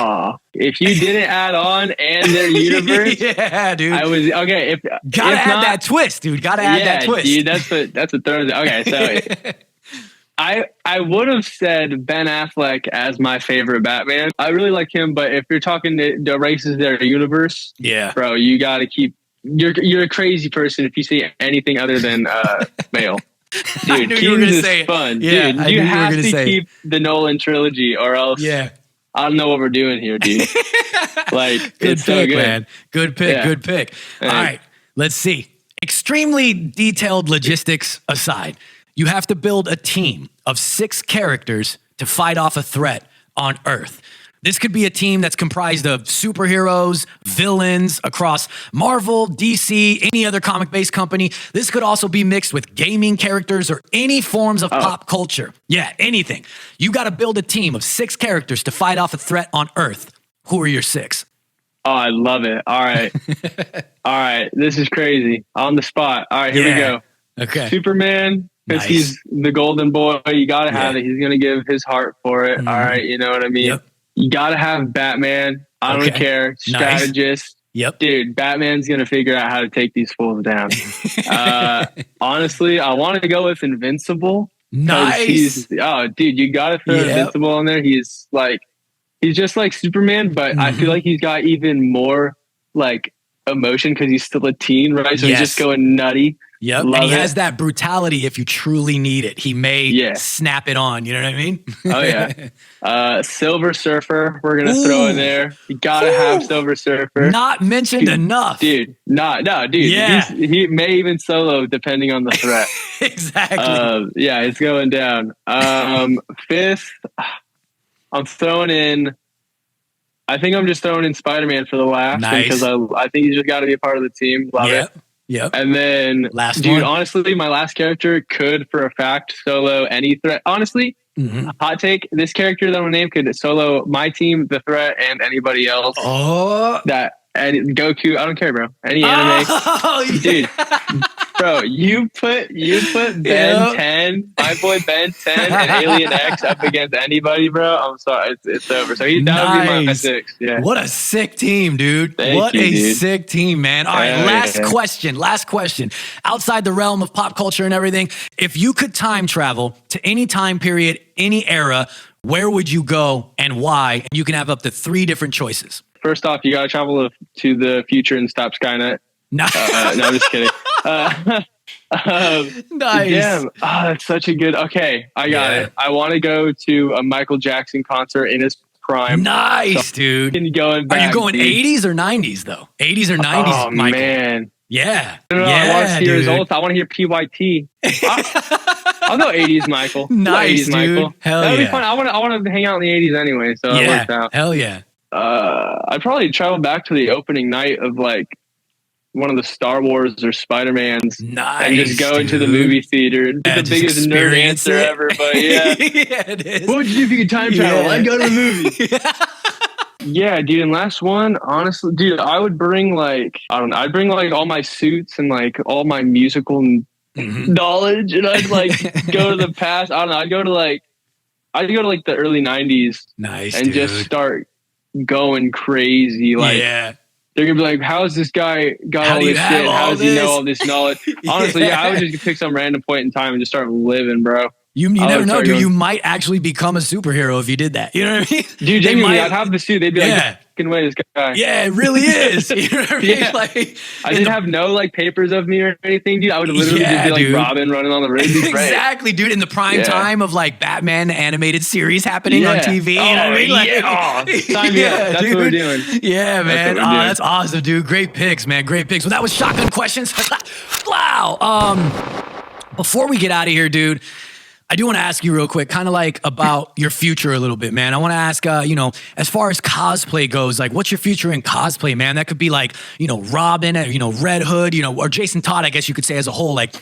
If you didn't add on and their universe, yeah, dude. I was okay. Gotta add that twist, dude. Gotta add that twist. Dude, that's what throws it. Okay, so I would have said Ben Affleck as my favorite Batman. I really like him, but if you're talking to erases their universe, yeah, bro, you got to keep. You're a crazy person if you say anything other than Bale. Dude, I knew you were gonna say fun. Yeah, dude, you have to keep the Nolan trilogy, or else I don't know what we're doing here, dude. Like, good it's pick, so good. man. Good pick. Yeah. Good pick. All right, let's see. Extremely detailed logistics aside, you have to build a team of 6 characters to fight off a threat on Earth. This could be a team that's comprised of superheroes, villains across Marvel, DC, any other comic-based company. This could also be mixed with gaming characters or any forms of pop culture. Yeah, anything. You got to build a team of 6 characters to fight off a threat on Earth. Who are your 6? Oh, I love it. All right. All right. This is crazy. On the spot. All right, here we go. Okay. Superman, because he's the golden boy. You got to have it. He's going to give his heart for it. All right. You know what I mean? Yep. You got to have Batman. I don't care. Strategist. Yep. Dude, Batman's going to figure out how to take these fools down. Honestly, I want to go with Invincible. Nice. Dude, you got to throw Invincible in there. He's just like Superman, but I feel like he's got even more like emotion because he's still a teen, right? So he's just going nutty. Yep. And he has that brutality if you truly need it. He may snap it on. You know what I mean? Oh, yeah. Silver Surfer, we're going to throw in there. You got to have Silver Surfer. Not mentioned enough. Dude. No, dude. Yeah. He may even solo depending on the threat. Exactly. Yeah, it's going down. 5th, I'm throwing in... I think I'm just throwing in Spider-Man for the last because I think he's just got to be a part of the team. Love it. Yep. And then, honestly, my last character could, for a fact, solo any threat. Honestly, hot take, this character that I'm going to name could solo my team, the threat, and anybody else. And Goku, I don't care, bro. Any anime. Dude, bro, you put Ben 10, my boy Ben 10 and Alien X up against anybody, bro. I'm sorry. It's over. So that would be my 6. Yeah. What a sick team, dude. Thank you, dude. Sick team, man. All right, last question. Outside the realm of pop culture and everything, if you could time travel to any time period, any era, where would you go and why? And you can have up to 3 different choices. First off, you got to travel to the future and stop Skynet. No, I'm just kidding. Nice. Damn. That's such a good... Okay, I got it. I want to go to a Michael Jackson concert in his prime. Nice, dude. Are you going 80s or 90s, though? 80s or 90s, Oh, Michael? man. Yeah. I want to hear his old... I want to hear PYT. I'll go 80s, Michael. Nice, 80s, dude. Michael. Hell That'd yeah. be fun. I want to hang out in the 80s anyway, so that works out. Hell yeah. I'd probably travel back to the opening night of like one of the Star Wars or Spider-Mans. Nice. And just go into the movie theater. The biggest nerd answer ever, but yeah. Yeah, it is. What would you do if you could time travel? I'd go to the movie. Yeah, dude. And last one, honestly, dude, I would bring like, I don't know, I'd bring like all my suits and like all my musical knowledge, and I'd like go to the past. I don't know. I'd go to like the early '90s, Nice, and dude. just start going crazy. Like, Yeah. they're gonna be like, "How's this guy got How all do you this have shit? all How does he know this?" all this knowledge?" Honestly, yeah, I would just pick some random point in time and just start living, bro. You I never would know, start dude. going- You might actually become a superhero if you did that. You know what I mean? Dude, They genuinely, might- I'd have the suit. They'd be Yeah. like, "Fucking way, this guy." Yeah, it really is. You know what I mean? Yeah. Like, I in didn't the- have no like papers of me or anything, dude. I would literally Yeah, just be like dude. Robin running on the road. It'd be great. Exactly, dude. In the prime Yeah. time of like Batman animated series happening on Yeah. TV. You know what I mean? Like, yeah. Oh, sign me up. That's what we're doing. Yeah, man. what we're doing. That's awesome, dude. Great picks, man. Great picks. Well, that was shotgun questions. Wow. Before we get out of here, dude, I do want to ask you real quick, kind of like about your future a little bit, man. I want to ask, as far as cosplay goes, like what's your future in cosplay, man? That could be like, Robin, Red Hood, or Jason Todd, I guess you could say as a whole. Like,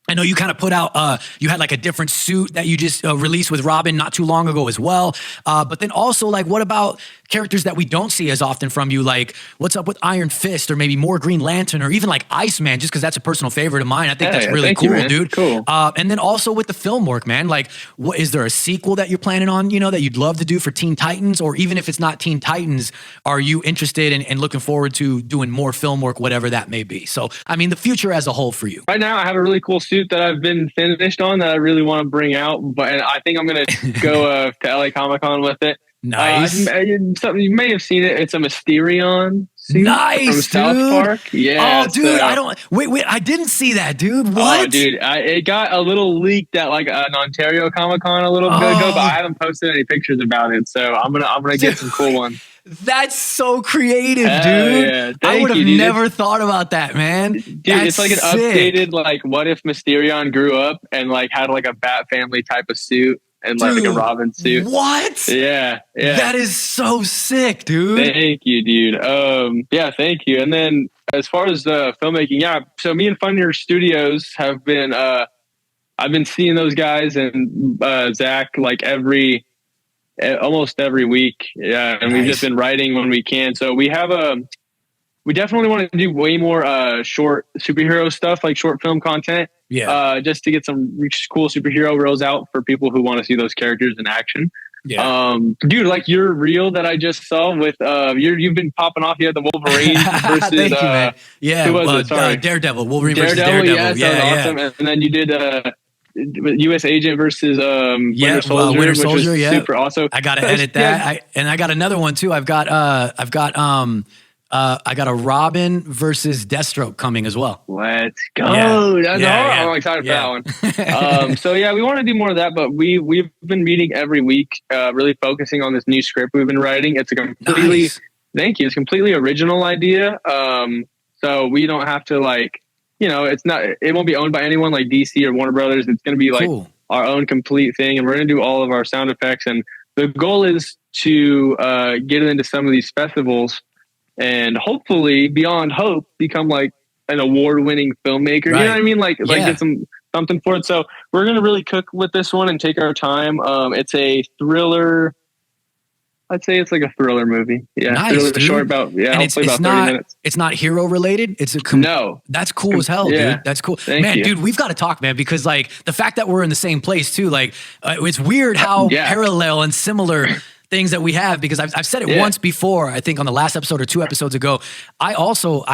I know you kind of put out, you had like a different suit that you just released with Robin not too long ago as well. But then also, like, what about characters that we don't see as often from you? Like, what's up with Iron Fist, or maybe more Green Lantern, or even like Iceman, just because that's a personal favorite of mine. I think that's really thank cool, you, man. dude. Cool. And then also with the film work, man, like, what is there a sequel that you're planning on, that you'd love to do for Teen Titans? Or even if it's not Teen Titans, are you interested in and looking forward to doing more film work, whatever that may be? So, I mean, the future as a whole for you. Right now, I have a really cool suit that I've been finished on that I really want to bring out, but I think I'm gonna go to LA Comic Con with it. Nice. Something you may have seen it. It's a Mysterion suit Nice, from South dude. Park. Yeah. Oh, dude, I don't. Wait, I didn't see that, dude. What? Oh, dude, it got a little leaked at like an Ontario Comic Con a little bit ago, but I haven't posted any pictures about it. So I'm gonna get some cool ones. That's so creative, Hell dude. yeah. I Thank would have you, dude. never thought about that, man. Dude, That's it's like an sick. updated, like, what if Mysterion grew up and like had like a Bat Family type of suit and like a Dude, Robin suit? What? Yeah. That is so sick, dude. Thank you, dude. Yeah, thank you. And then as far as the filmmaking, yeah. So me and Funnier Studios have been, I've been seeing those guys and Zach like almost every week. Yeah, and we've just been writing when we can. So we have we definitely want to do way more short superhero stuff, like short film content. Yeah. Just to get some cool superhero reels out for people who want to see those characters in action. Yeah. Dude, like your reel that I just saw with you've been popping off. You had the Wolverine versus Thank you, man. Yeah. who was it? Sorry. Daredevil. Wolverine versus Daredevil. Daredevil. Yes, that was awesome. And then you did U.S. Agent versus Winter Soldier, Winter which Soldier, was yeah. super awesome. I gotta edit that. I got another one too. I got a Robin versus Deathstroke coming as well. Let's go. Yeah. That's all. I'm excited for that one. So yeah, we want to do more of that, but we've been meeting every week, really focusing on this new script we've been writing. It's a completely Nice. thank you. It's a completely original idea. So we don't have to it won't be owned by anyone like DC or Warner Brothers. It's going to be like Cool. our own complete thing, and we're going to do all of our sound effects. And the goal is to get it into some of these festivals, and hopefully, beyond hope, become like an award-winning filmmaker. Right. You know what I mean? Like Yeah. get something for it. So we're going to really cook with this one and take our time. It's a thriller. I'd say it's like a thriller movie. Yeah, Nice, thriller, dude. short about And hopefully about 30 minutes. It's not hero related. It's a No. That's cool as hell, Yeah. dude. That's cool, Thank man. you. Dude, we've got to talk, man, because like the fact that we're in the same place too, like it's weird how Yeah. parallel and similar things that we have. Because I've said it once before. I think on the last episode or 2 episodes ago. I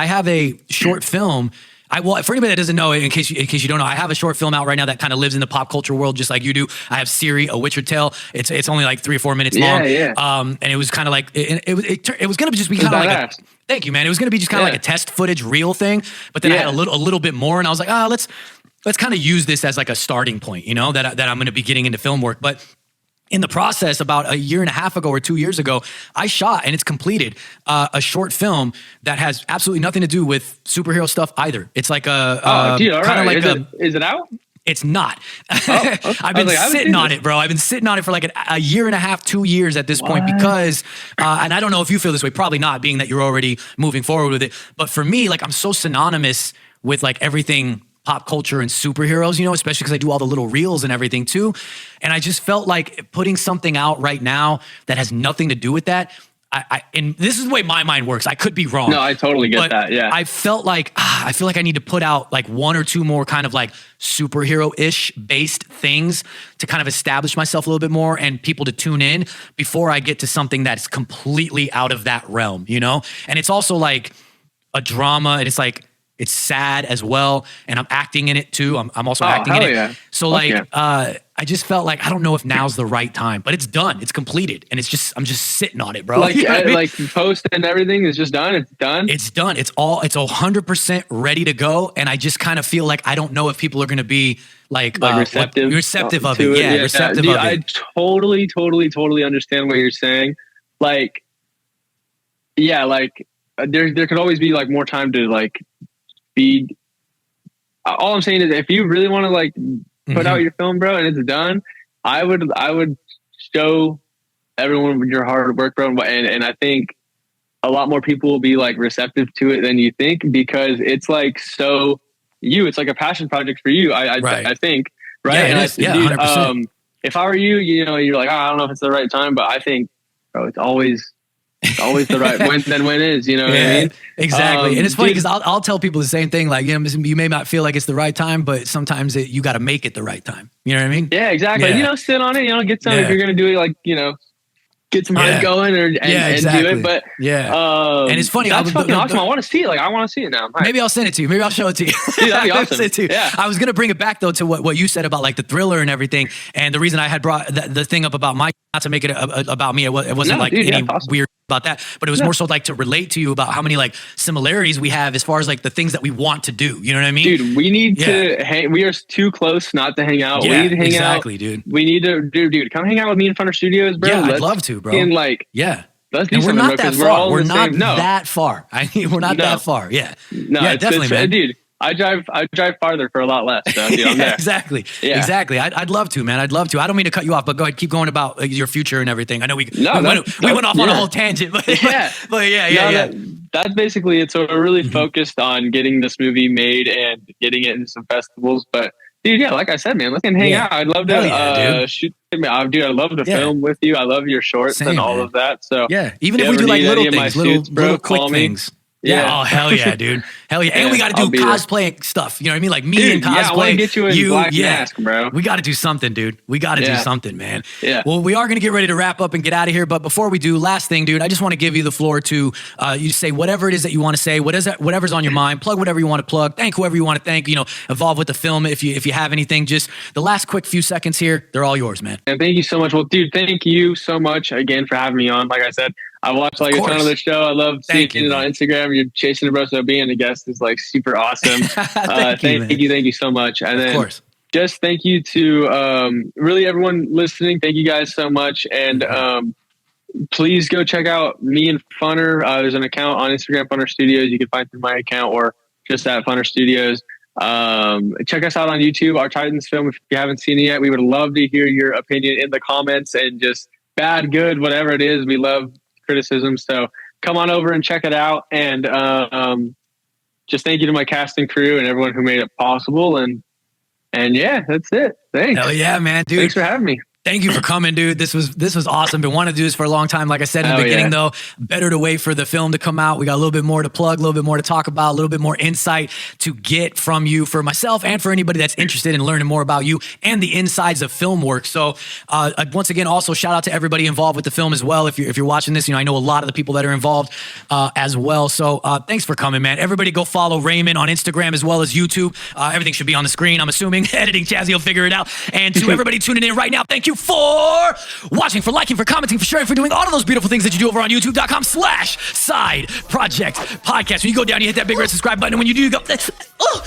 have a short film. For anybody that doesn't know, in case you don't know, I have a short film out right now that kind of lives in the pop culture world, just like you do. I have Siri, A Witcher Tale. It's only like 3 or 4 minutes long. Yeah. And it was kind of like it was gonna just be kind of like badass. thank you, man. It was gonna be just kind of like a test footage reel thing, but then I had a little bit more, and I was like, let's kind of use this as like a starting point, that I'm gonna be getting into film work, but. In the process, about a year and a half ago or 2 years ago, I shot, and it's completed, a short film that has absolutely nothing to do with superhero stuff either. It's like Dude, all kind of right. like Is it out? it's not. Okay. I've been I haven't sitting seen on this. it, bro. I've been sitting on it for like a year and a half, 2 years at this point because, and I don't know if you feel this way, probably not, being that you're already moving forward with it. But for me, like I'm so synonymous with like everything pop culture and superheroes, especially because I do all the little reels and everything too. And I just felt like putting something out right now that has nothing to do with that, and this is the way my mind works. I could be wrong. No, I totally get but that. Yeah. I felt like, I feel like I need to put out like one or two more kind of like superhero-ish based things to kind of establish myself a little bit more and people to tune in before I get to something that's completely out of that realm, you know? And it's also like a drama, and it's like, it's sad as well, and I'm acting in it too. I'm also acting in it. Yeah. So Fuck like, I just felt like, I don't know if now's the right time, but it's done. It's completed, and I'm just sitting on it, bro. Like, You know what I mean? like post and everything is just done. It's done. It's done. It's 100% ready to go, and I just kind of feel like I don't know if people are going to be like receptive of it. Yeah, receptive Dude, of it. I totally understand what you're saying. Like, yeah, like there could always be like more time to like feed. All I'm saying is, if you really want to like put out your film, bro, and it's done, I would show everyone your hard work, bro, and I think a lot more people will be like receptive to it than you think, because it's like it's like a passion project for you. I think, right? Yeah, and it is. Yeah, 100%. If I were you, you know, you're like, I don't know if it's the right time, but I think, bro, it's always the right when is, you know what I mean? Exactly. And it's funny because I'll tell people the same thing. Like, you know, you may not feel like it's the right time, but sometimes you got to make it the right time. You know what I mean? Yeah, exactly. Yeah. You know, sit on it, you know, get some, if you're going to do it, like, you know, get some hype going and do it. But and it's funny. That's fucking awesome. I want to see it. Like, I want to see it now. Maybe I'll send it to you. Maybe I'll show it to you. Dude, that'd be awesome. Yeah. I was going to bring it back though to what you said about like the thriller and everything. And the reason I had brought the thing up about not to make it about me. It wasn't any weird about that, but it was more so like to relate to you about how many like similarities we have as far as like the things that we want to do. You know what I mean? Dude, we need to hang. We are too close not to hang out. Yeah, we need to hang out. dude. We need to, dude, come hang out with me in Funner Studios, bro. Yeah, I'd love to, bro. And like, let's do and we're something, not bro, that far. We're not no. that far. We're not that far. Yeah. No, yeah, definitely, man. Dude, I drive farther for a lot less. So, dude, I'm there. Exactly. I'd love to, man. I'd love to. I don't mean to cut you off, but go ahead, keep going about your future and everything. I know we went off on a whole tangent, but that's basically it. So we're really focused on getting this movie made and getting it in some festivals. But dude, like I said, man, let's hang out. I'd love to shoot. Dude, I'd love to film with you. I love your shorts and all of that. So even if we do like little things, little quick things. Yeah. Oh, hell yeah, dude. Hell yeah. And we got to do cosplay stuff. You know what I mean? Like me and cosplay. Yeah, I want to get you in black mask, bro. We got to do something, dude. We got to do something, man. Yeah. Well, we are going to get ready to wrap up and get out of here. But before we do, last thing, dude, I just want to give you the floor to you say whatever it is that you want to say, whatever's on your mind, plug whatever you want to plug, thank whoever you want to thank, you know, involved with the film. If you have anything, just the last quick few seconds here, they're all yours, man. And thank you so much. Well, dude, thank you so much again for having me on. Like I said, I watched like a ton of the show. I love seeing it on Instagram. You're chasing the bro, so being a guest is like super awesome. Thank you so much. And then just thank you to really everyone listening. Thank you guys so much. And please go check out me and Funner. There's an account on Instagram, Funner Studios. You can find through my account or just at Funner Studios. Check us out on YouTube, our Titans film. If you haven't seen it yet, we would love to hear your opinion in the comments, and just bad, good, whatever it is. We love criticism, so come on over and check it out. And just thank you to my casting crew and everyone who made it possible. And yeah, that's it. Thanks. Hell yeah, man, dude. Thanks for having me. Thank you for coming, dude. This was awesome. Been wanting to do this for a long time. Like I said in the beginning, though, better to wait for the film to come out. We got a little bit more to plug, a little bit more to talk about, a little bit more insight to get from you, for myself and for anybody that's interested in learning more about you and the insides of film work. So once again, also shout out to everybody involved with the film as well. If you're watching this, you know, I know a lot of the people that are involved as well. So thanks for coming, man. Everybody go follow Raymond on Instagram as well as YouTube. Everything should be on the screen, I'm assuming. Editing Chazzy will figure it out. And to everybody tuning in right now, thank you for watching, for liking, for commenting, for sharing, for doing all of those beautiful things that you do over on youtube.com/Side Project Podcast. When you go down, you hit that big red subscribe button, and when you do, you go,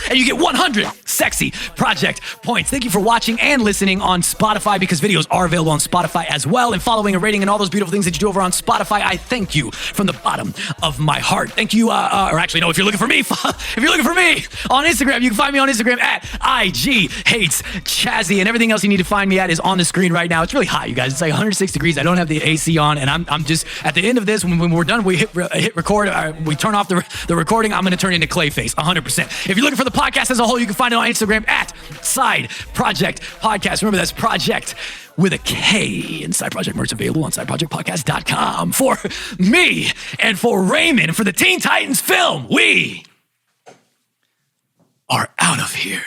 and you get 100 sexy Project points. Thank you for watching and listening on Spotify, because videos are available on Spotify as well, and following and rating and all those beautiful things that you do over on Spotify. I thank you from the bottom of my heart. Thank you, or actually, no, if you're looking for me, if you're looking for me on Instagram, you can find me on Instagram at IG Hates Chazzy, and everything else you need to find me at is on the screen right now. It's really hot, you guys. It's like 106 degrees. I don't have the AC on, and I'm just, at the end of this, when we're done, we hit record, we turn off the recording, I'm going to turn into Clayface, 100%. If you're looking for the podcast as a whole, you can find it on Instagram at Side Projekt Podcast. Remember, that's Project with a K. And Side Projekt merch available on sideprojectpodcast.com. For me and for Raymond, for the Teen Titans film, we are out of here.